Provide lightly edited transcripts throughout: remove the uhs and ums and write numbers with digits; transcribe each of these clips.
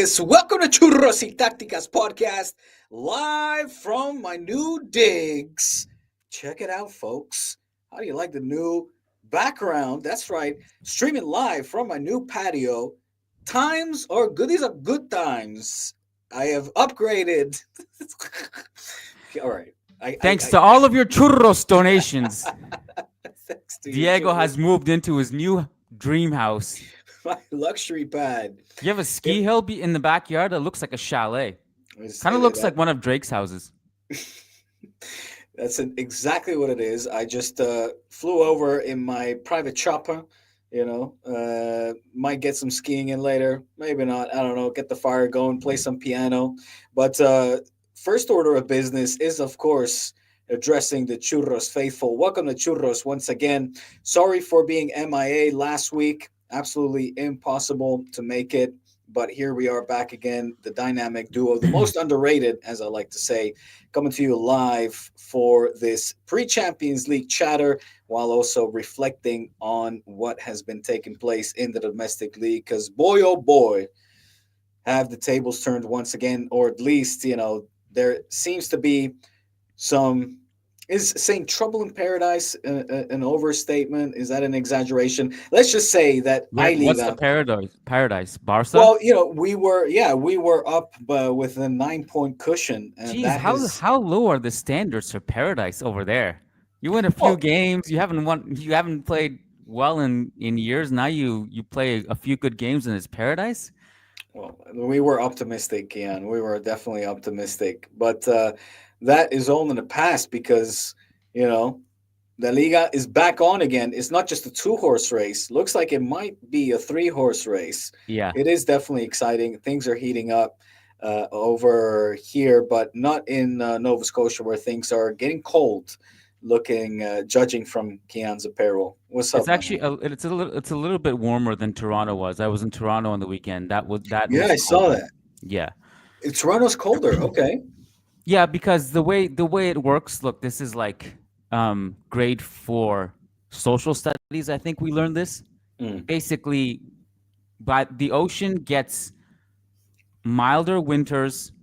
Betis. Welcome to Churros y Tácticas Podcast, live from my new digs. Check it out, folks. How do you like the new background? That's right, streaming live from my new patio. Times are good. These are good times. I have upgraded. All right. Thanks to all of your churros donations, Thanks to Diego you, has moved into his new dream house. my luxury pad. You have a ski hill in the backyard that looks like a chalet. Kind of looks like one of Drake's houses. That's exactly what it is. I just flew over in my private chopper. Might get some skiing in later. Maybe not. I don't know. Get the fire going, play some piano. But first order of business is, of course, addressing the Churros faithful. Welcome to Churros once again. Sorry for being MIA last week. Absolutely impossible to make it. But here we are back again, the dynamic duo, the most underrated, as I like to say, coming to you live for this pre-Champions League chatter, while also reflecting on what has been taking place in the domestic league. Because boy, oh boy, have the tables turned once again, or at least, there seems to be some... Is saying trouble in paradise an overstatement? Is that an exaggeration? Let's just say that What's the paradise? Barca? Well, we were up with a 9-point cushion. And Jeez, how low are the standards for paradise over there? You win a few games. You haven't played well in years. Now you play a few good games and it's paradise. Well, we were optimistic, Kiyan. We were definitely optimistic, but that is all in the past because, La Liga is back on again. It's not just a 2-horse race. Looks like it might be a 3-horse race. Yeah. It is definitely exciting. Things are heating up over here, but not in Nova Scotia where things are getting cold, judging from Kiyan's apparel. What's up? It's actually it's a little bit warmer than Toronto was. I was in Toronto on the weekend. I saw that. Yeah. Toronto's colder. Okay. Yeah, because the way it works, look, this is like grade 4 social studies. I think we learned this. Basically, but the ocean gets milder winters,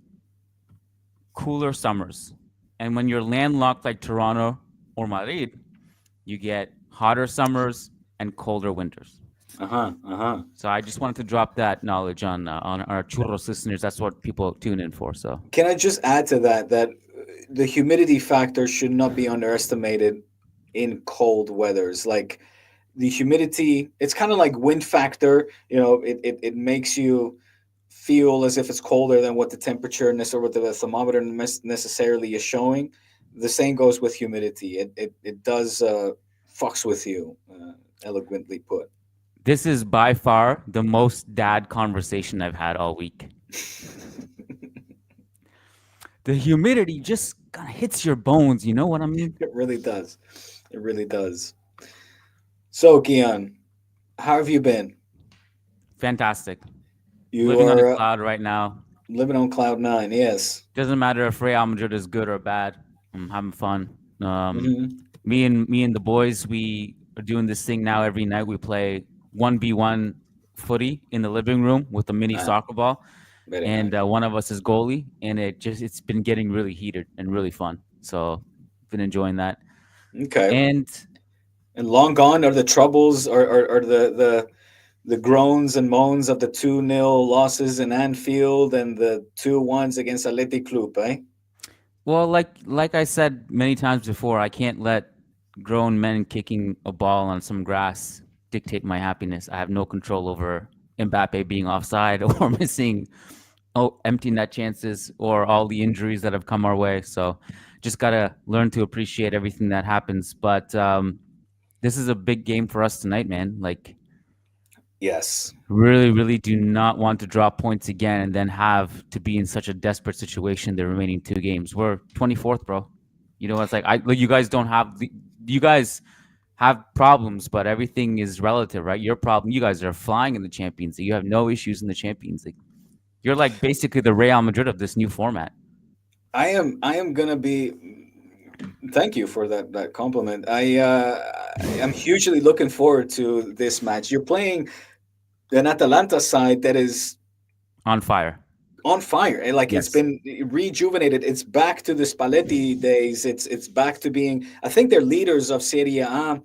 cooler summers. And when you're landlocked like Toronto or Madrid, you get hotter summers and colder winters. So I just wanted to drop that knowledge on our Churros listeners. That's what people tune in for. So can I just add to that the humidity factor should not be underestimated in cold weathers. Like the humidity, it's kind of like wind factor. It makes you feel as if it's colder than what the temperature or what the thermometer necessarily is showing. The same goes with humidity. It does fucks with you, eloquently put. This is by far the most dad conversation I've had all week. The humidity just kind of hits your bones. You know what I mean? It really does. It really does. So, Kiyan, how have you been? Fantastic. You living are on a cloud right now. Living on cloud 9, yes. Doesn't matter if Real Madrid is good or bad. I'm having fun. Me and the boys, we are doing this thing now every night. We play 1v1 footy in the living room with a mini soccer ball, and one of us is goalie, and it's been getting really heated and really fun. So been enjoying that. Okay. And long gone are the troubles or the groans and moans of the 2-0 losses in Anfield and the 2-1s against Athletic Club, eh? Well, like I said many times before, I can't let grown men kicking a ball on some grass dictate my happiness. I have no control over Mbappe being offside or missing empty net chances or all the injuries that have come our way. So just got to learn to appreciate everything that happens. But this is a big game for us tonight, man. Yes. Really, really do not want to drop points again and then have to be in such a desperate situation the remaining 2 games. We're 24th, bro. It's like you guys don't have you guys have problems, but everything is relative, right? Your problem, you guys are flying in the Champions League. You have no issues in the Champions League. You're like basically the Real Madrid of this new format. I am gonna be. Thank you for that compliment. I am hugely looking forward to this match. You're playing an Atalanta side that is On fire. On fire, and like it's Yes. been rejuvenated. It's back to the Spalletti days. It's back to being, I think they're leaders of Serie A,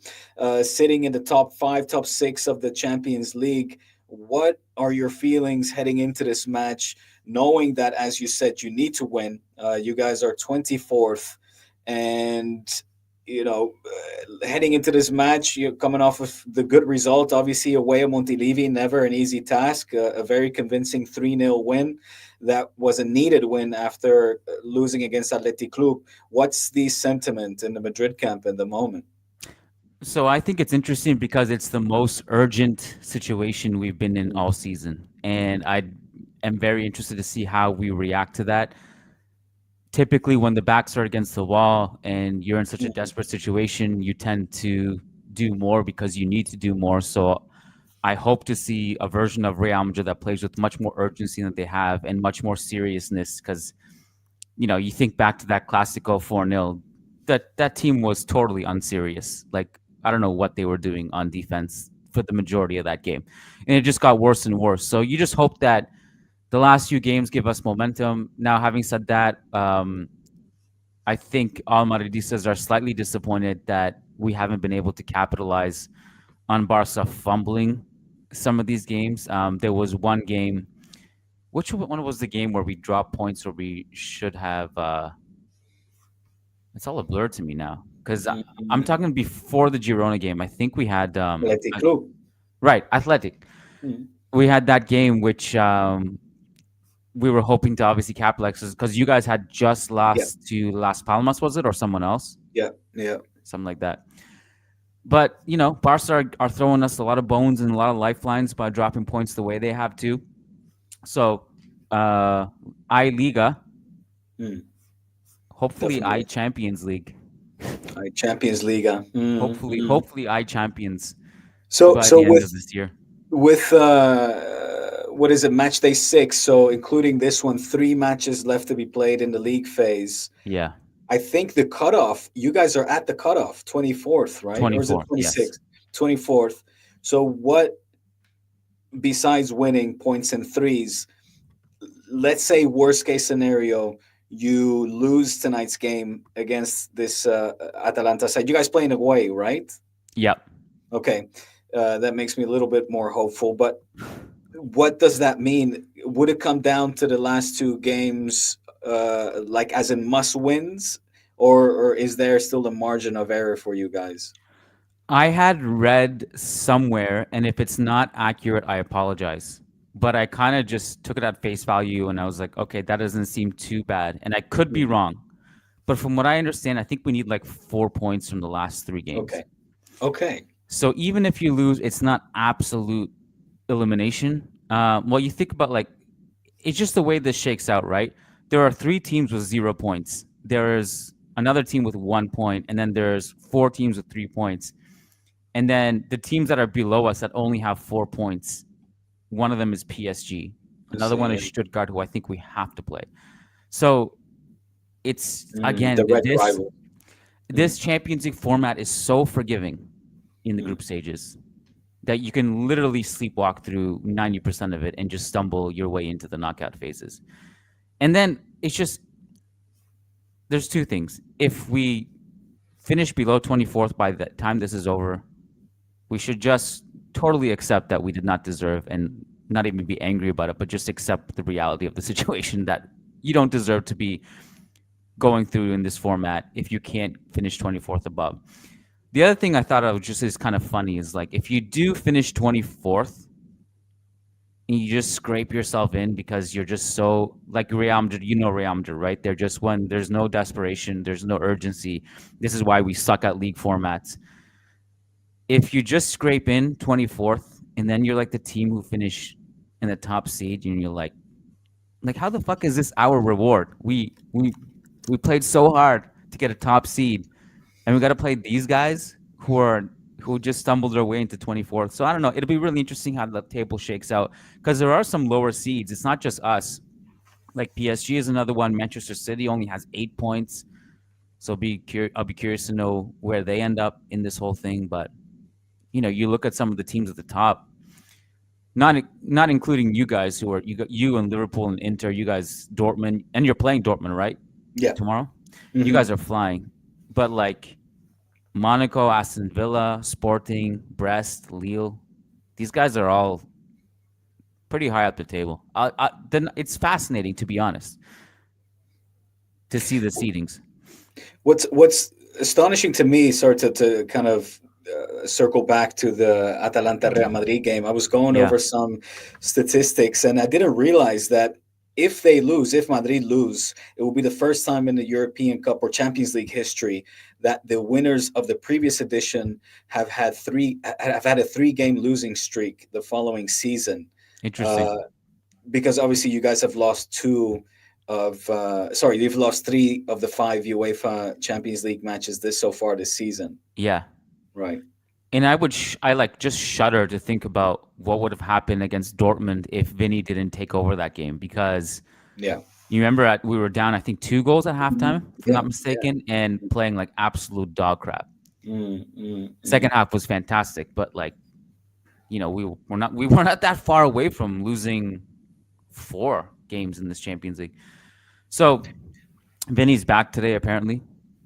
sitting in the top 5, top 6 of the Champions League. What are your feelings heading into this match, knowing that, as you said, you need to win? You guys are 24th, and heading into this match, you're coming off of the good result, obviously away at Montilivi, never an easy task. A very convincing 3-0 win. That was a needed win after losing against Athletic Club. What's the sentiment in the Madrid camp at the moment? So I think it's interesting because it's the most urgent situation we've been in all season. And I am very interested to see how we react to that. Typically, when the backs are against the wall and you're in such a desperate situation, you tend to do more because you need to do more. So I hope to see a version of Real Madrid that plays with much more urgency than they have and much more seriousness because, you think back to that Clasico 4-0, that team was totally unserious. Like, I don't know what they were doing on defense for the majority of that game. And it just got worse and worse. So you just hope that the last few games give us momentum. Now, having said that, I think all Madridistas are slightly disappointed that we haven't been able to capitalize on Barca fumbling some of these games. There was one game. Which one was the game where we dropped points where we should have? It's all a blur to me now because I'm talking before the Girona game. I think we had Athletic Club. Right, Athletic. We had that game which we were hoping to obviously capitalize because you guys had just lost to Las Palmas, was it, or someone else? Yeah, something like that. But Barca are throwing us a lot of bones and a lot of lifelines by dropping points the way they have to. So, I Liga, hopefully definitely. I Champions League, Champions League. hopefully I Champions So by so the end of with this year. with what is it, match day 6? So including this one, 3 matches left to be played in the league phase. Yeah, I think the cutoff, you guys are at the cutoff, 24th, right? Or is it 24. Yes. 26th? 24th. So what, besides winning points and threes, let's say worst case scenario, you lose tonight's game against this Atalanta side. You guys playing away, right? Yep. Okay. That makes me a little bit more hopeful. But what does that mean? Would it come down to the last 2 games, like as in must wins, or is there still a margin of error for you guys? I had read somewhere, and if it's not accurate, I apologize. But I kind of just took it at face value, and I was like, okay, that doesn't seem too bad. And I could be wrong. But from what I understand, I think we need like 4 points from the last 3 games. Okay. So even if you lose, it's not absolute elimination. Well, you think about like, it's just the way this shakes out, right? There are 3 teams with 0 points. There's another team with 1 point, and then there's 4 teams with 3 points. And then the teams that are below us that only have 4 points, one of them is PSG. Another one is Stuttgart, who I think we have to play. So it's, again, direct rival. This Champions League format is so forgiving in the group stages that you can literally sleepwalk through 90% of it and just stumble your way into the knockout phases. And then it's just, there's 2 things. If we finish below 24th by the time this is over, we should just totally accept that we did not deserve and not even be angry about it, but just accept the reality of the situation that you don't deserve to be going through in this format if you can't finish 24th above. The other thing I thought of just is kind of funny is like if you do finish 24th and you just scrape yourself in because you're just so like Real Madrid, Real Madrid, right? They're just when there's no desperation, there's no urgency. This is why we suck at league formats. If you just scrape in 24th and then you're like the team who finish in the top seed and you're like how the fuck is this our reward? We played so hard to get a top seed and we got to play these guys who just stumbled their way into 24th. So I don't know. It'll be really interesting how the table shakes out because there are some lower seeds. It's not just us. Like PSG is another one. Manchester City only has 8 points. So I'll be curious to know where they end up in this whole thing. But you look at some of the teams at the top. not including you guys who are you and Liverpool and Inter, you guys Dortmund, and you're playing Dortmund, right? Yeah. Tomorrow? You Hmm. guys are flying. But like Monaco, Aston Villa, Sporting, Brest, Lille, these guys are all pretty high up the table. Then it's fascinating, to be honest, to see the seedings. What's astonishing to me, sorry to kind of circle back to the Atalanta Real Madrid game. I was going Yeah, over some statistics, and I didn't realize that if they lose, if Madrid lose, it will be the first time in the European Cup or Champions League history that the winners of the previous edition have had a 3 game losing streak the following season. interesting. Uh, because obviously you guys have lost you've lost 3 of the 5 UEFA Champions League matches this so far this season. Yeah. Right. And I like just shudder to think about what would have happened against Dortmund if Vinny didn't take over that game, because Yeah. you remember we were down, I think, 2 goals at halftime, if I'm Yeah. not mistaken, and playing like absolute dog crap. Mm, mm, Second mm. half was fantastic, but like, we were not that far away from losing 4 games in this Champions League. So Vinny's back today, apparently.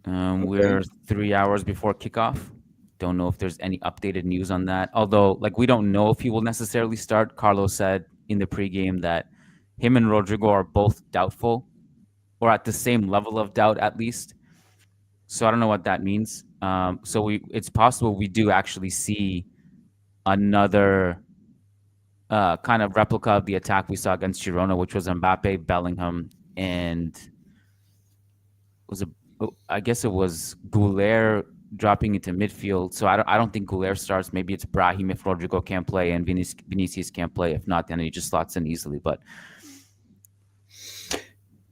Okay. We're 3 hours before kickoff. Don't know if there's any updated news on that. Although, like, we don't know if he will necessarily start. Carlo said in the pregame that him and Rodrigo are both doubtful, or at the same level of doubt, at least. So I don't know what that means. So it's possible we do actually see another kind of replica of the attack we saw against Girona, which was Mbappe, Bellingham, and was a I guess it was Güler dropping into midfield. So I don't think Güler starts. Maybe it's Brahim if Rodrigo can't play and Vinicius can't play. If not, then he just slots in easily. But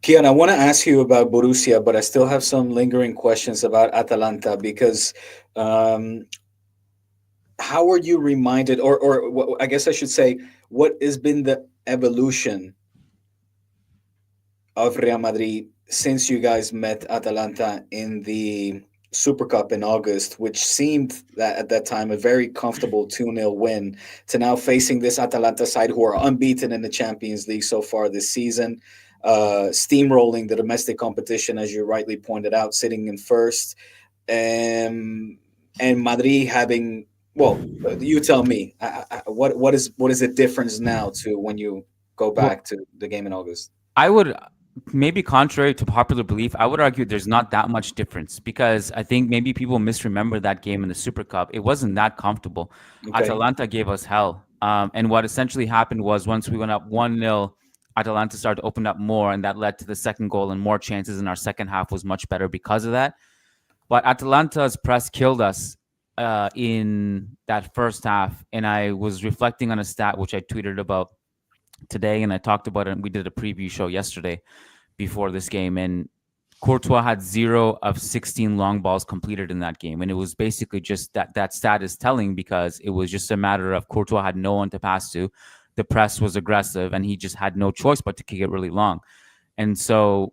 Kian, I want to ask you about Borussia, but I still have some lingering questions about Atalanta because um, how are you reminded, I guess I should say, what has been the evolution of Real Madrid since you guys met Atalanta in the Super Cup in August, which seemed that at that time a very comfortable 2-0 win, to now facing this Atalanta side who are unbeaten in the Champions League so far this season, steamrolling the domestic competition, as you rightly pointed out, sitting in first, and Madrid having, well, you tell me, what is the difference now to when you go well, back to the game in August? I would, maybe contrary to popular belief, I would argue there's not that much difference, because I think maybe people misremember that game in the Super Cup. It wasn't that comfortable. Okay. Atalanta gave us hell. And what essentially happened was once we went up 1-0, Atalanta started to open up more, and that led to the second goal and more chances. And our second half was much better because of that. But Atalanta's press killed us in that first half. And I was reflecting on a stat which I tweeted about today, and I talked about it. And we did a preview show yesterday before this game, and Courtois had 0 of 16 long balls completed in that game, and it was basically just that stat is telling because it was just a matter of Courtois had no one to pass to, the press was aggressive, and he just had no choice but to kick it really long, and so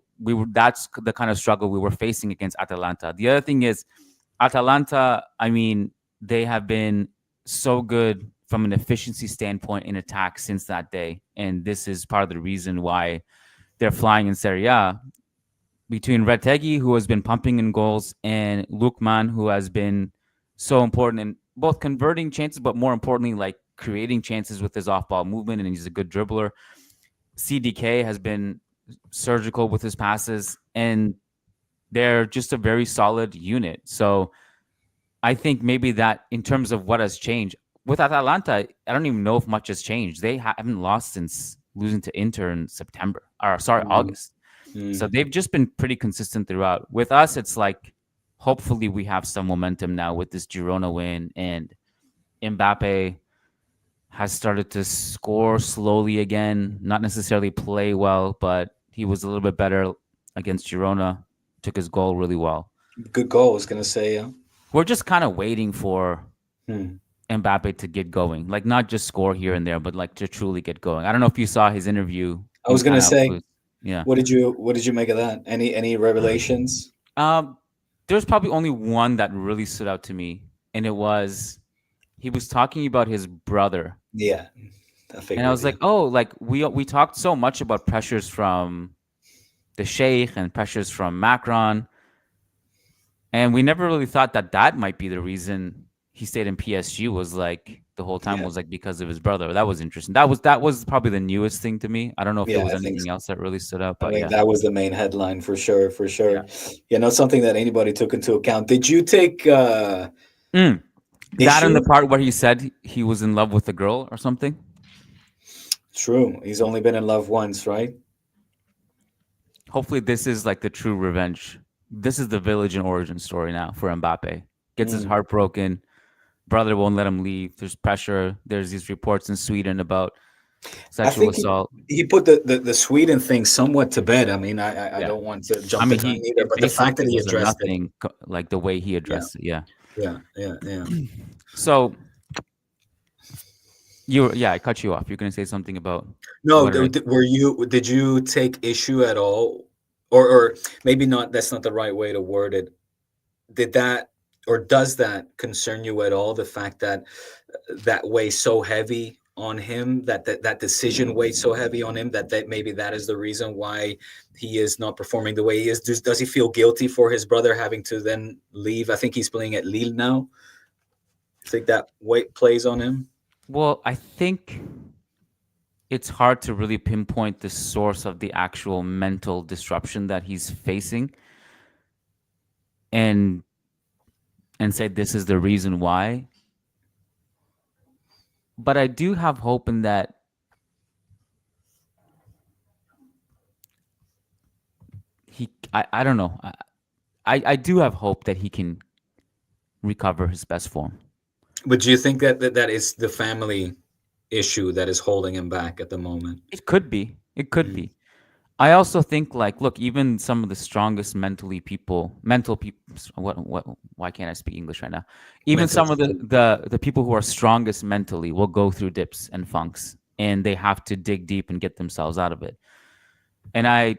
that's the kind of struggle we were facing against Atalanta. The other thing is Atalanta, I mean, they have been so good from an efficiency standpoint in attack since that day, and this is part of the reason why they're flying in Serie A. Between Retegui, who has been pumping in goals, and Lukman, who has been so important in both converting chances, but more importantly, like creating chances with his off-ball movement, and he's a good dribbler. CDK has been surgical with his passes, and they're just a very solid unit. So I think maybe that in terms of what has changed with Atalanta, I don't even know if much has changed. They haven't lost since losing to Inter in September, or sorry, Mm, August. So mm. they've just been pretty consistent throughout. With us, it's like hopefully we have some momentum now with this Girona win, and Mbappe has started to score slowly again. Not necessarily play well, but he was a little bit better against Girona. Took his goal really well. Good goal, I was gonna say. Yeah. We're just kind of waiting for Hmm. Mbappe to get going, like not just score here and there, but like to truly get going. I don't know if you saw his interview I in was gonna Canal. say, Yeah. what did you make of that? Any revelations? Um, there's probably only one that really stood out to me, and it was he was talking about his brother, Yeah. I And I figured, was yeah. like, oh, like we talked so much about pressures from the Sheikh and pressures from Macron, and we never really thought that that might be the reason he stayed in PSG. Was like the whole time Yeah. was like because of his brother. That was interesting. That was probably the newest thing to me. I don't know if there Yeah, was I think anything else that really stood out, I but think yeah, that was the main headline for sure, for yeah. sure. Something that anybody took into account. Did you take Mm. That and the issue? part where he said he was in love with the girl or something. True. He's only been in love once, right? Hopefully, this is like the true revenge. This is the village and origin story now for Mbappe. Gets his Mm. heart broken. Brother won't let him leave. There's pressure. There's these reports in Sweden about I sexual think assault. he put the Sweden thing somewhat to bed. I mean, I Yeah. don't want to I jump the mean, gun he either, it but the fact that basically he was a addressed it, nothing, like the way he yeah, addressed it. Yeah. yeah. So yeah, I cut you off. You're gonna say something about No, what did I? did you take issue at all, or maybe not? That's not the right way to word it. Did that or does that concern you at all? The fact that that weighs so heavy on him, that decision weighs so heavy on him that maybe that is the reason why he is not performing the way he is. Does he feel guilty for his brother having to then leave? I think he's playing at Lille now. I think that weight plays on him. Well, I think it's hard to really pinpoint the source of the actual mental disruption that he's facing, and say this is the reason why. But I do have hope in that I don't know. I do have hope that he can recover his best form. But do you think that is the family issue that is holding him back at the moment? It could be. It could Mm. be. I also think like look, even some of the strongest mental people. What? Why can't I speak English right now? Even Mental some of state. the people who are strongest mentally will go through dips and funks, and they have to dig deep and get themselves out of it. And I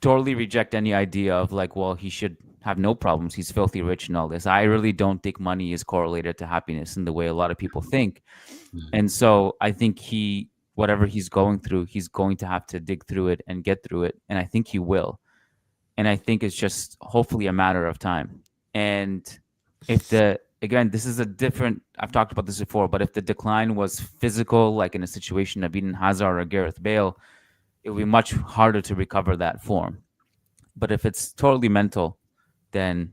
totally reject any idea of like, well, he should have no problems. He's filthy rich and all this. I really don't think money is correlated to happiness in the way a lot of people think. Mm. And so I think whatever he's going through, he's going to have to dig through it and get through it. And I think he will. And I think it's just hopefully a matter of time. And again, this is a different, I've talked about this before, but if the decline was physical, like in a situation of Eden Hazard or Gareth Bale, it would be much harder to recover that form. But if it's totally mental, then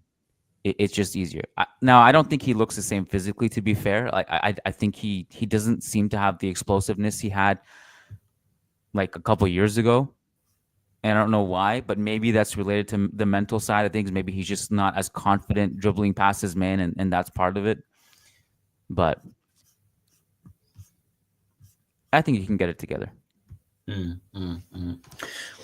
it's just easier. Now, I don't think he looks the same physically. To be fair, like I think he doesn't seem to have the explosiveness he had like a couple years ago, and I don't know why. But maybe that's related to the mental side of things. Maybe he's just not as confident dribbling past his man, and that's part of it. But I think he can get it together. Mm, mm, mm.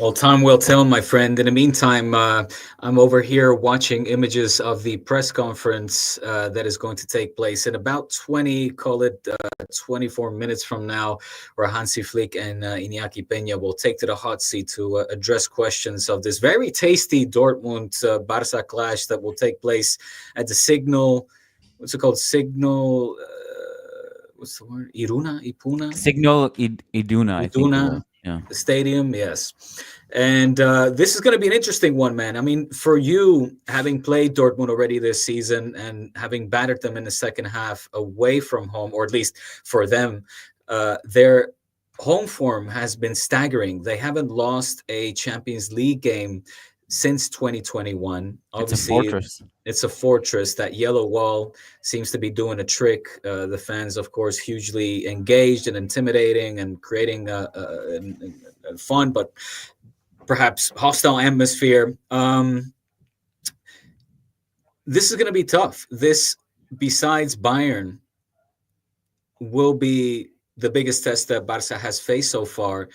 Well, time will tell, my friend. In the meantime, I'm over here watching images of the press conference that is going to take place in about 20, call it 24 minutes from now, where Hansi Flick and Iñaki Peña will take to the hot seat to address questions of this very tasty Dortmund Barca clash that will take place at the Signal. What's it called? Signal. What's the word? Ipuna? Signal Iduna, I think it Iduna was. Yeah. Stadium, yes. And this is going to be an interesting one, man. I mean, for you, having played Dortmund already this season and having battered them in the second half away from home, or at least for them, their home form has been staggering. They haven't lost a Champions League game since 2021. It's a Obviously, fortress. it's a fortress. That yellow wall seems to be doing a trick. The fans, of course, hugely engaged and intimidating and creating a fun but perhaps hostile atmosphere. This is going to be tough. This, besides Bayern, will be the biggest test that Barca has faced so far.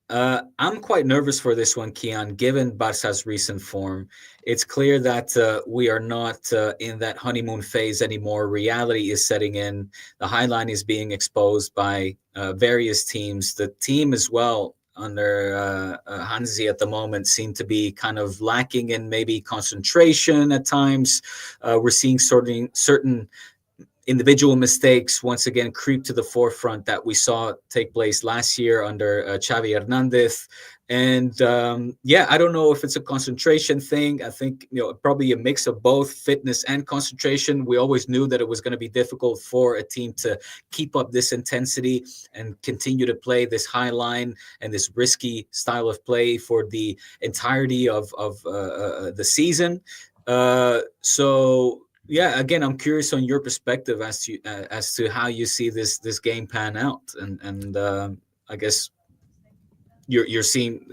I'm quite nervous for this one, Kiyan, given Barca's recent form. It's clear that we are not in that honeymoon phase anymore. Reality is setting in. The high line is being exposed by various teams. The team as well under Hansi at the moment seem to be kind of lacking in maybe concentration at times. We're seeing certain individual mistakes once again creep to the forefront that we saw take place last year under Xavi Hernandez. And I don't know if it's a concentration thing. I think, probably a mix of both fitness and concentration. We always knew that it was going to be difficult for a team to keep up this intensity and continue to play this high line and this risky style of play for the entirety of the season. Again, I'm curious on your perspective as to how you see this game pan out, and I guess you're seeing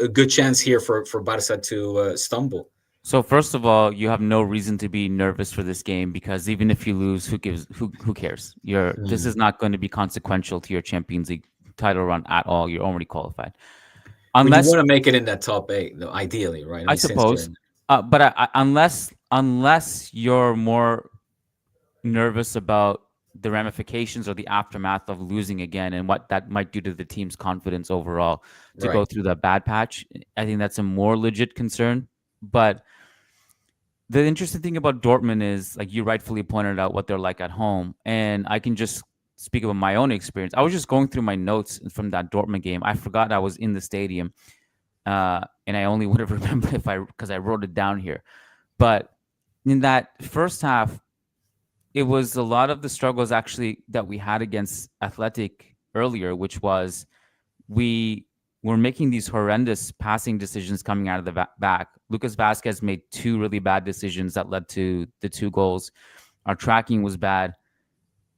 a good chance here for Barca to stumble. So first of all, you have no reason to be nervous for this game because even if you lose, who cares? This is not going to be consequential to your Champions League title run at all. You're already qualified. Unless you want to make it in that top 8, though, ideally, right? I suppose. But unless you're more nervous about the ramifications or the aftermath of losing again and what that might do to the team's confidence overall to go through the bad patch, I think that's a more legit concern. But the interesting thing about Dortmund is, like you rightfully pointed out, what they're like at home. And I can just speak about my own experience. I was just going through my notes from that Dortmund game. I forgot I was in the stadium. And I only would have remembered because I wrote it down here. But in that first half, it was a lot of the struggles actually that we had against Athletic earlier, which was we were making these horrendous passing decisions coming out of the back. Lucas Vazquez made 2 really bad decisions that led to the 2 goals. Our tracking was bad.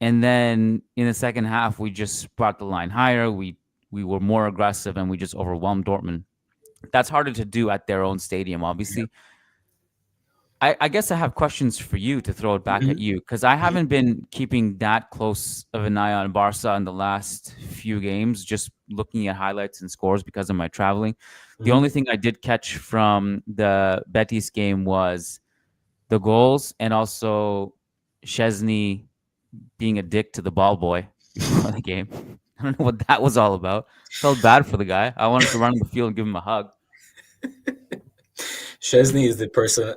And then in the second half, we just brought the line higher. We were more aggressive and we just overwhelmed Dortmund. That's harder to do at their own stadium, obviously. Yeah. I guess I have questions for you to throw it back at you, because I haven't been keeping that close of an eye on Barca in the last few games, just looking at highlights and scores because of my traveling. The only thing I did catch from the Betis game was the goals and also Szczesny being a dick to the ball boy before the game. I don't know what that was all about. Felt bad for the guy. I wanted to run on the field and give him a hug. Szczesny is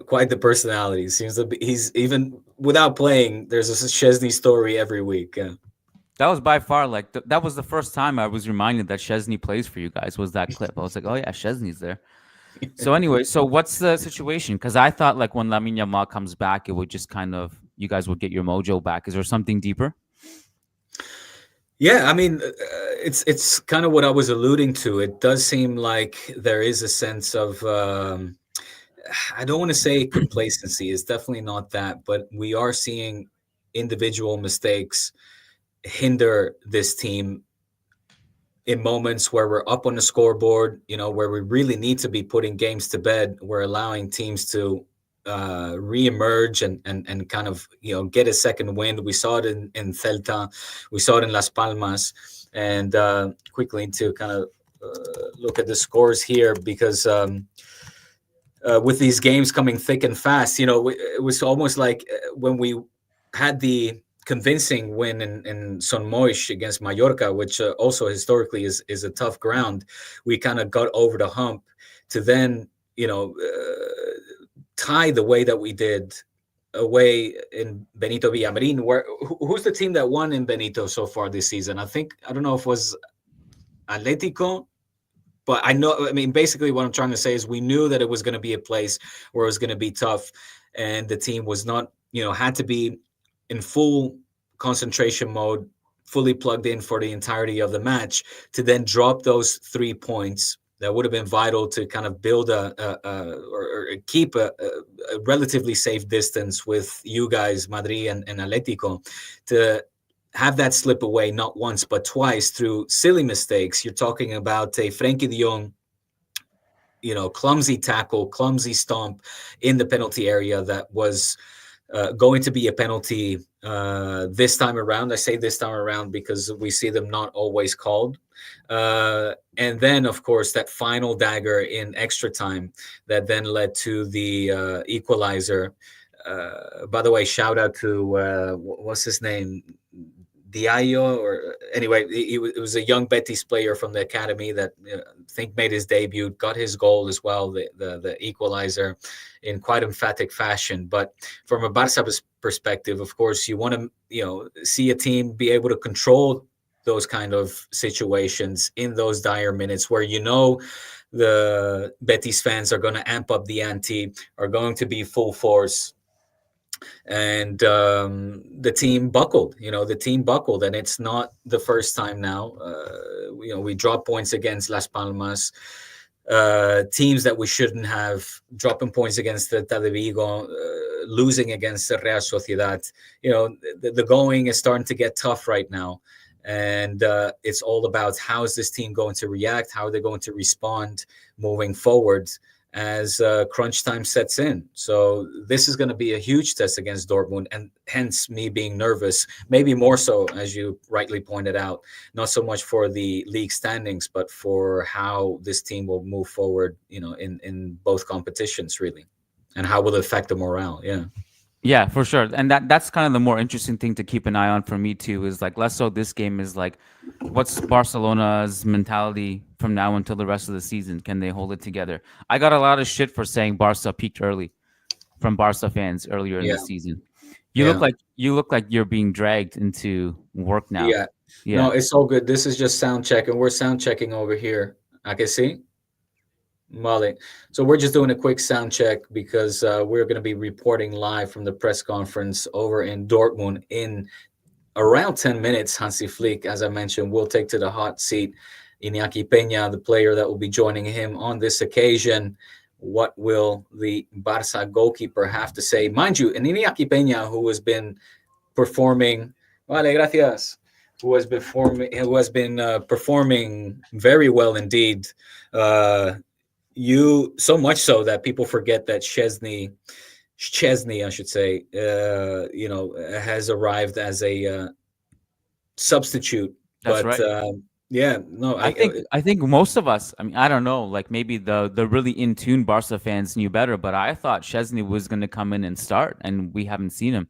quite the personality. Seems to be, he's even without playing. There's a Szczesny story every week. Yeah. That was by far that was the first time I was reminded that Szczesny plays for you guys. Was that clip? I was like, oh yeah, Szczesny's there. So anyway, so what's the situation? Because I thought like when Lamine Yamal comes back, it would just kind of you guys would get your mojo back. Is there something deeper? Yeah, I mean, it's kind of what I was alluding to. It does seem like there is a sense of. I don't want to say complacency. It's definitely not that, but we are seeing individual mistakes hinder this team in moments where we're up on the scoreboard, where we really need to be putting games to bed. We're allowing teams to re-emerge and kind of, get a second wind. We saw it in Celta. We saw it in Las Palmas. And quickly to kind of look at the scores here, because with these games coming thick and fast, it was almost like when we had the convincing win in Son Moix against Mallorca, which also historically is a tough ground. We kind of got over the hump to then, tie the way that we did away in Benito Villamarin. Who's the team that won in Benito so far this season? I don't know if it was Atletico. But basically what I'm trying to say is we knew that it was going to be a place where it was going to be tough, and the team was not, had to be in full concentration mode, fully plugged in for the entirety of the match to then drop those 3 points that would have been vital to kind of build or keep a relatively safe distance with you guys, Madrid and Atletico, to have that slip away not once but twice through silly mistakes. You're talking about a Frenkie de Jong, clumsy tackle, clumsy stomp in the penalty area that was going to be a penalty this time around. I say this time around because we see them not always called. And then, of course, that final dagger in extra time that then led to the equalizer. By the way, shout out to, what's his name? Diallo, or anyway, it was a young Betis player from the academy that I think made his debut, got his goal as well, the equalizer in quite emphatic fashion. But from a Barca perspective, of course, you want to, see a team be able to control those kind of situations in those dire minutes where the Betis fans are going to amp up the ante, are going to be full force, and the team buckled. The team buckled, and it's not the first time now. We dropped points against Las Palmas, teams that we shouldn't have, dropping points against the Vigo, losing against the Real Sociedad. The going is starting to get tough right now. And it's all about how is this team going to react? How are they going to respond moving forward as crunch time sets in? So this is going to be a huge test against Dortmund, and hence me being nervous, maybe more so, as you rightly pointed out, not so much for the league standings, but for how this team will move forward, in both competitions, really, and how will it affect the morale. Yeah, for sure. And that's kind of the more interesting thing to keep an eye on for me too, is like less so this game is like, what's Barcelona's mentality from now until the rest of the season? Can they hold it together? I got a lot of shit for saying Barca peaked early from Barca fans earlier in the season. You look like you're being dragged into work now. Yeah. No, it's all good. This is just sound check, and we're sound checking over here. I can see. Molly. So we're just doing a quick sound check because we're going to be reporting live from the press conference over in Dortmund in around 10 minutes. Hansi Flick, as I mentioned, will take to the hot seat Iñaki Peña, the player that will be joining him on this occasion. What will the Barca goalkeeper have to say? Mind you, and Iñaki Peña, who has been performing, vale, gracias, who has been performing very well indeed. So much so that people forget that Chesney, I should say, has arrived as a substitute. That's but right. I think most of us, I mean, I don't know, like maybe the really in tune Barca fans knew better, but I thought Chesney was going to come in and start, and we haven't seen him.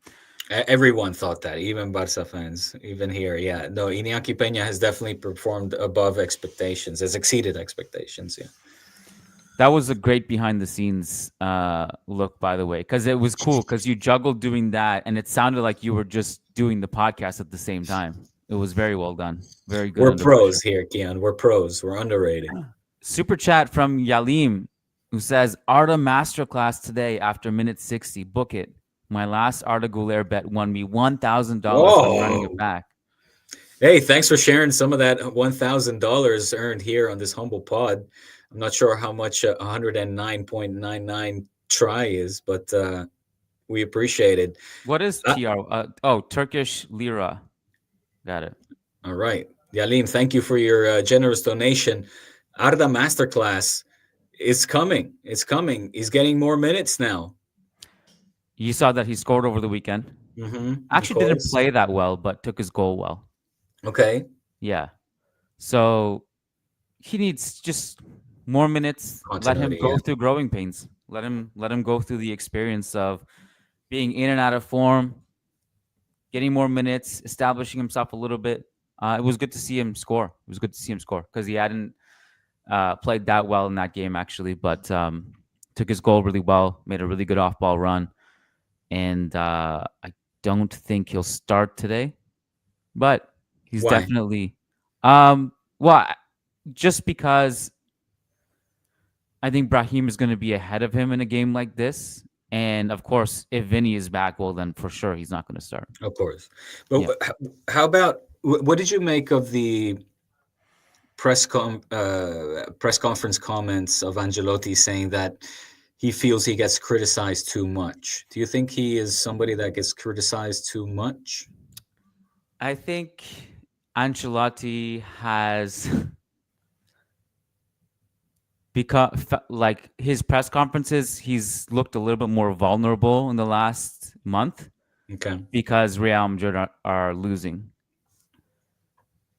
Everyone thought that, even Barca fans, even here. Yeah, no, Iñaki Peña has definitely performed above expectations, has exceeded expectations. Yeah. That was a great behind the scenes look, by the way, because it was cool because you juggled doing that, and it sounded like you were just doing the podcast at the same time. It was very well done. Very good. We're pros here, Kiyan. We're pros. We're underrated. Super chat from Yalim, who says, Arda masterclass today after minute 60. Book it. My last Arda Güler bet won me $1,000. I'm running it back. Hey, thanks for sharing some of that $1,000 earned here on this humble pod. I'm not sure how much 109.99 try is, but we appreciate it. What is TR? Turkish lira. Got it. All right. Yalim, thank you for your generous donation. Arda Masterclass is coming. It's coming. He's getting more minutes now. You saw that he scored over the weekend. Mm-hmm, actually didn't play that well, but took his goal well. Okay. Yeah. So he needs just more minutes. Let him go through growing pains. Let him go through the experience of being in and out of form, getting more minutes, establishing himself a little bit. It was good to see him score. It was good to see him score because he hadn't played that well in that game, actually, but took his goal really well, made a really good off-ball run. And I don't think he'll start today, but he's definitely just because I think Brahim is going to be ahead of him in a game like this. And of course, if Vinny is back, well, then for sure he's not going to start. Of course. But how about, what did you make of the press conference comments of Ancelotti saying that he feels he gets criticized too much? Do you think he is somebody that gets criticized too much? I think Ancelotti has because like his press conferences, he's looked a little bit more vulnerable in the last month. Okay. Because Real Madrid are losing.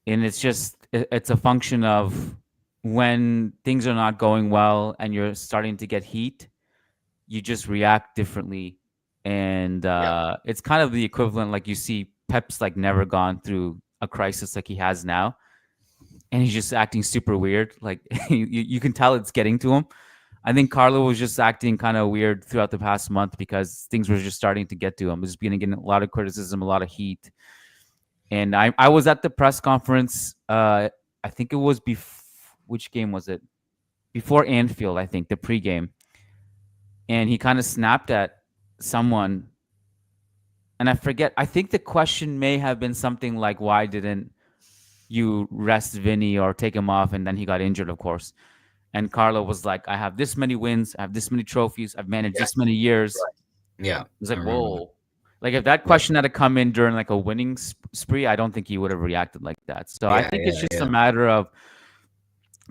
And it's a function of when things are not going well and you're starting to get heat, you just react differently. And it's kind of the equivalent, like you see Pep's like never gone through a crisis like he has now. And he's just acting super weird. Like you can tell it's getting to him. I think Carlo was just acting kind of weird throughout the past month because things were just starting to get to him. He was getting a lot of criticism, a lot of heat. And I was at the press conference. I think it was which game was it? Before Anfield, I think, the pregame. And he kind of snapped at someone. And I forget. I think the question may have been something like, why didn't you rest Vinny or take him off? And then he got injured, of course. And Carlo was like, I have this many wins. I have this many trophies. I've managed this many years. Right. Yeah. It was like, whoa. Like, if that question had to come in during like a winning spree, I don't think he would have reacted like that. So I think it's just a matter of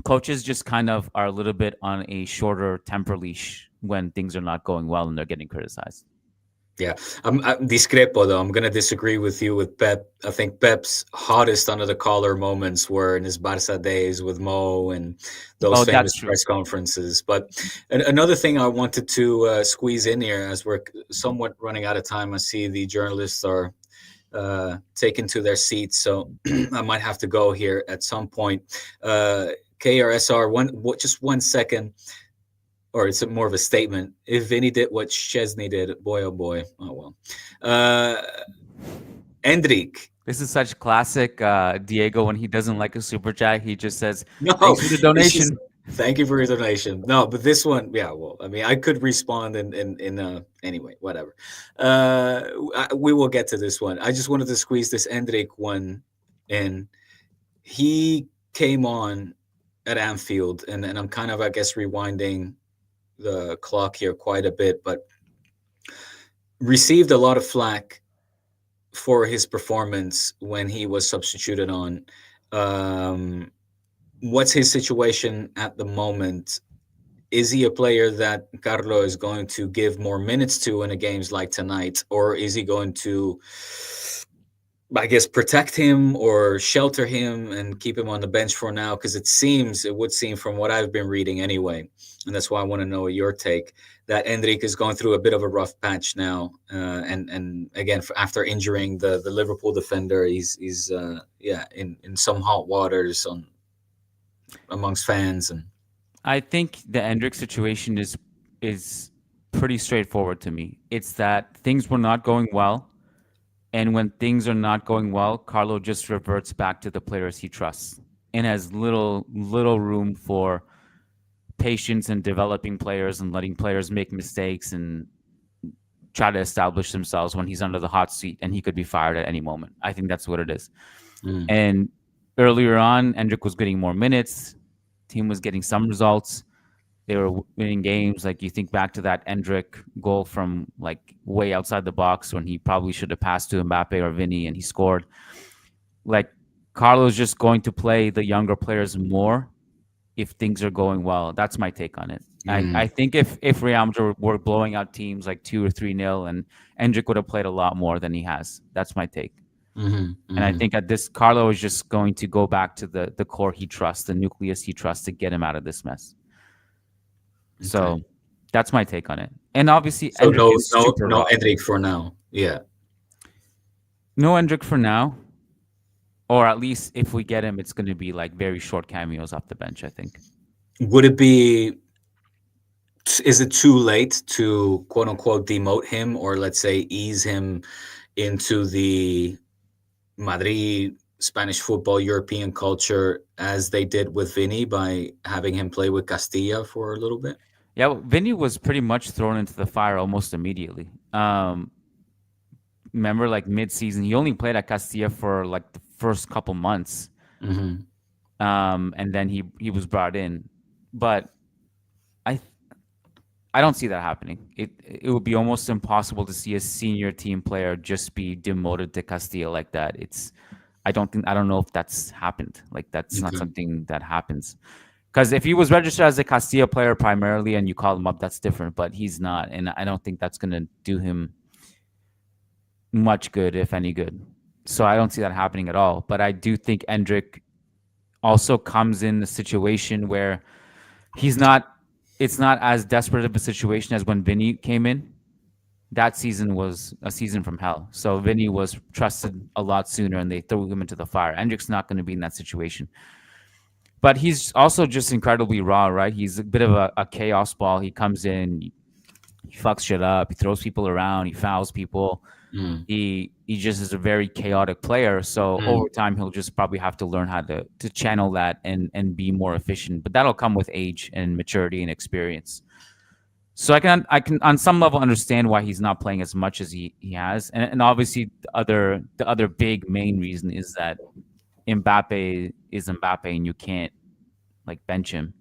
coaches just kind of are a little bit on a shorter temper leash when things are not going well and they're getting criticized. Yeah, I'm discrepo though. I'm gonna disagree with you with Pep. I think Pep's hottest under the collar moments were in his Barca days with Mo and those famous press conferences. But another thing I wanted to squeeze in here, as we're somewhat running out of time, I see the journalists are taken to their seats, so I might have to go here at some point. KRSR, just 1 second. Or it's more of a statement. If Vinny did what Szczesny did, boy, oh boy. Oh, well. Endrick. This is such classic Diego. When he doesn't like a super chat, he just says, no, thanks for the donation. Thank you for your donation. No, but this one, yeah, well, I mean, I could respond in anyway, whatever. We will get to this one. I just wanted to squeeze this Endrick one in. He came on at Anfield, and I'm kind of, I guess, rewinding the clock here quite a bit, but received a lot of flack for his performance when he was substituted on. What's his situation at the moment? Is he a player that Carlo is going to give more minutes to in a games like tonight, or is he going to, I guess, protect him or shelter him and keep him on the bench for now? Because it would seem from what I've been reading anyway, and that's why I want to know your take, that Endrick is going through a bit of a rough patch now. And again, after injuring the Liverpool defender, he's in some hot waters amongst fans. And I think the Endrick situation is pretty straightforward to me. It's that things were not going well. And when things are not going well, Carlo just reverts back to the players he trusts and has little room for patience and developing players and letting players make mistakes and try to establish themselves when he's under the hot seat and he could be fired at any moment. I think that's what it is. And earlier on, Endrick was getting more minutes. Team was getting some results. They were winning games. Like, you think back to that Endrick goal from like way outside the box when he probably should have passed to Mbappe or Vinny and he scored. Like, Carlo's just going to play the younger players more if things are going well. That's my take on it. I think if Real Madrid were blowing out teams like 2 or 3-0, and Endrick would have played a lot more than he has. That's my take. And I think at this, Carlo is just going to go back to the core he trusts, the nucleus he trusts, to get him out of this mess. So that's my take on it. And obviously, so no Endrick for now. Yeah. No Endrick for now. Or at least if we get him, it's going to be like very short cameos off the bench, I think. Is it too late to quote unquote demote him, or let's say ease him into the Madrid, Spanish football, European culture, as they did with Vinny by having him play with Castilla for a little bit? Yeah, well, Vinny was pretty much thrown into the fire almost immediately. Remember, like mid-season, he only played at Castilla for like the first couple months, and then he was brought in. But I don't see that happening. It would be almost impossible to see a senior team player just be demoted to Castilla like that. I don't know if that's happened. Like, that's not something that happens. Because if he was registered as a Castilla player primarily and you call him up, that's different. But he's not, and I don't think that's going to do him much good, if any good. So I don't see that happening at all. But I do think Endrick also comes in a situation where it's not as desperate of a situation as when Vinny came in. That season was a season from hell. So Vinny was trusted a lot sooner and they threw him into the fire. Endrick's not going to be in that situation. but he's also just incredibly raw, right? He's a bit of a chaos ball. He comes in, he fucks shit up, he throws people around, he fouls people. Mm. He just is a very chaotic player. So over time, he'll just probably have to learn how to channel that and be more efficient. But that'll come with age and maturity and experience. So I can on some level understand why he's not playing as much as he has, and obviously the other big main reason is that Mbappe is Mbappe, and you can't like bench him.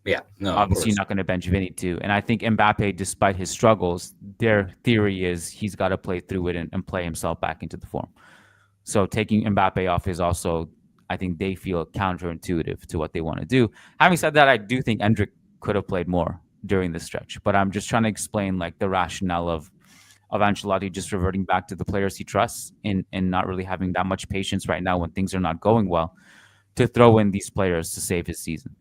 Yeah, no, of Obviously, you're course. not going to bench Vinny too. And I think Mbappe, despite his struggles, their theory is he's got to play through it and play himself back into the form. So taking Mbappe off is also, I think they feel counterintuitive to what they want to do. Having said that, I do think Endrick could have played more during this stretch, but I'm just trying to explain like the rationale of Ancelotti just reverting back to the players he trusts and not really having that much patience right now when things are not going well to throw in these players to save his season.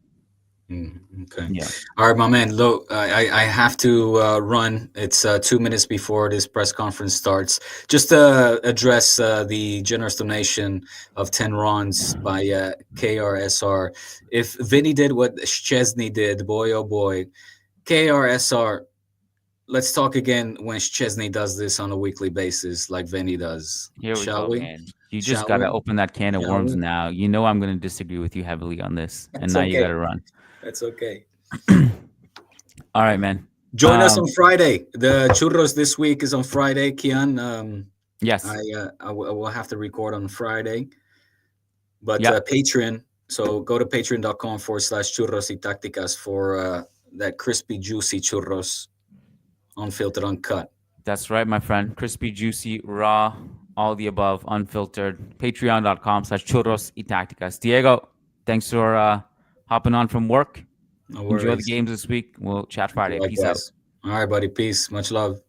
Okay. Yeah. All right, my man. Look, I have to run. It's 2 minutes before this press conference starts. Just to address the generous donation of 10 runs by KRSR. If Vinny did what Szczesny did, boy, oh boy. KRSR, let's talk again when Szczesny does this on a weekly basis like Vinny does. Here we Shall go, we? man. You just Shall got to we? open that can of Shall worms we? now. You know I'm going to disagree with you heavily on this, and It's now you got okay. to run. That's okay. All right, man. Join us on Friday. The churros this week is on Friday, Kiyan. Yes. I will have to record on Friday. But Yep. Patreon, so go to patreon.com/churros y tácticas for that crispy, juicy churros, unfiltered, uncut. That's right, my friend. Crispy, juicy, raw, all the above, unfiltered. Patreon.com/churros y tácticas. Diego, thanks for hopping on from work. No Enjoy the worries. games this week. We'll chat Friday. Peace out. Likewise. All right, buddy. Peace. Much love.